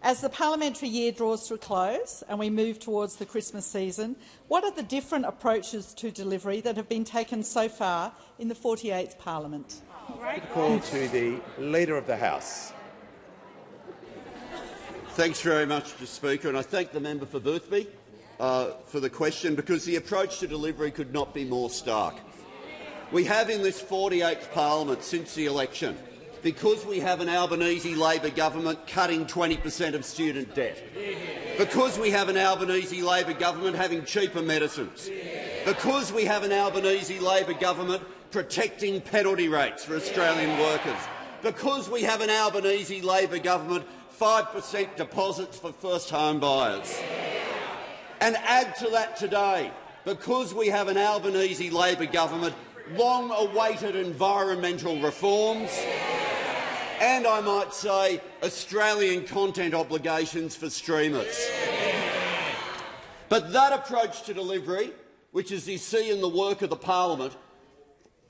As the parliamentary year draws to a close and we move towards the Christmas season, what are the different approaches to delivery that have been taken so far in the 48th Parliament? Call to the Leader of the House. Thanks very much, Mr Speaker, and I thank the member for Boothby for the question, because the approach to delivery could not be more stark. We have in this 48th Parliament since the election, because we have an Albanese Labor government cutting 20% of student debt, because we have an Albanese Labor government having cheaper medicines, because we have an Albanese Labor government protecting penalty rates for Australian workers, because we have an Albanese Labor government 5% deposits for first home buyers. And add to that today, because we have an Albanese Labor government, long-awaited environmental reforms and, I might say, Australian content obligations for streamers. But that approach to delivery, which is you see in the work of the parliament,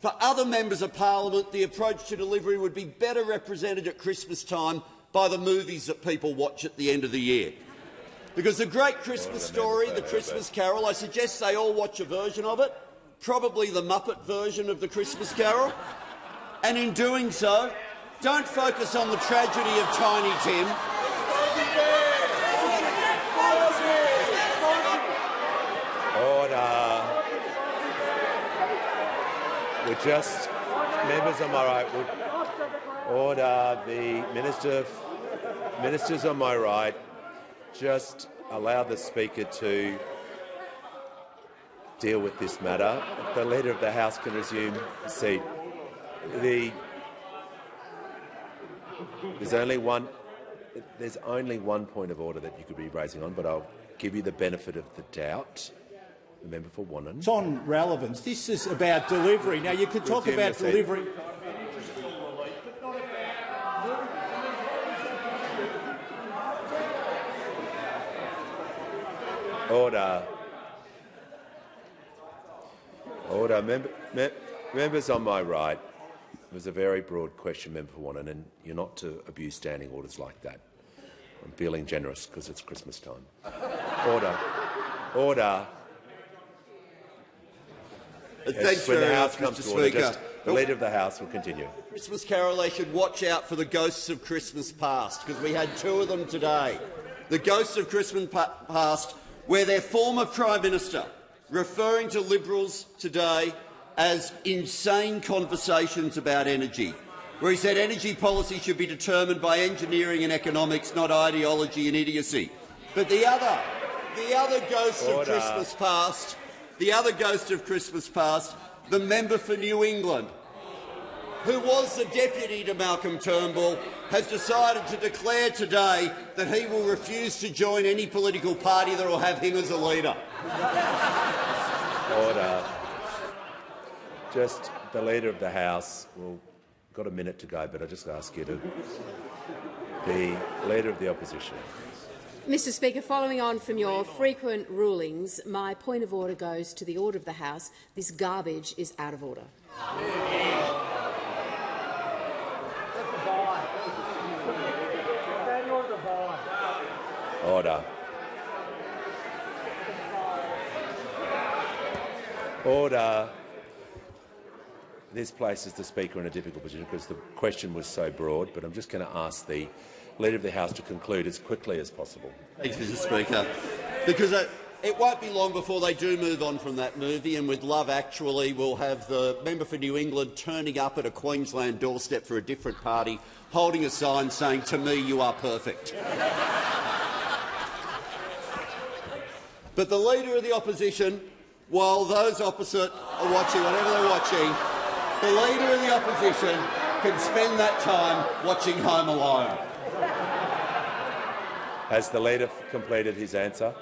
for other members of parliament the approach to delivery would be better represented at Christmas time by the movies that people watch at the end of the year. Because the great Christmas story, the Christmas Carol, I suggest they all watch a version of it, probably the Muppet version of the Christmas Carol, and in doing so, don't focus on the tragedy of Tiny Tim. Order. We're just members on my right. Order. The ministers on my right. Just allow the Speaker to deal with this matter. The Leader of the House can resume his seat. There's only one point of order that you could be raising on, but I'll give you the benefit of the doubt. The member for Wannon. It's on relevance. This is about delivery. Now, you could talk about delivery. Order. Order. Members on my right. It was a very broad question, Member for Wannon, and you're not to abuse standing orders like that. I'm feeling generous because it's Christmas time. Order. Order. Thanks when very the House much, comes Mr to order, Speaker. the Leader of the House will continue. Christmas Carol, they should watch out for the ghosts of Christmas past, because we had two of them today. The ghosts of Christmas past, where their former Prime Minister, referring to Liberals today as insane conversations about energy, where he said energy policy should be determined by engineering and economics, not ideology and idiocy. But the other ghost of Christmas past, the member for New England, who was the deputy to Malcolm Turnbull, has decided to declare today that he will refuse to join any political party that will have him as a leader. Order. Just the Leader of the House. We've got a minute to go, but I just ask you to. The Leader of the Opposition. Mr Speaker, following on from your frequent rulings, my point of order goes to the Order of the House. This garbage is out of order. Order. Order. This places the Speaker in a difficult position because the question was so broad, but I'm just going to ask the Leader of the House to conclude as quickly as possible. Thanks, Mr Speaker. Because it won't be long before they do move on from that movie, and with Love Actually we'll have the member for New England turning up at a Queensland doorstep for a different party, holding a sign saying, "To me, you are perfect." But the Leader of the Opposition, while those opposite are watching whatever they're watching, the Leader of the Opposition can spend that time watching Home Alone. Has the Leader completed his answer?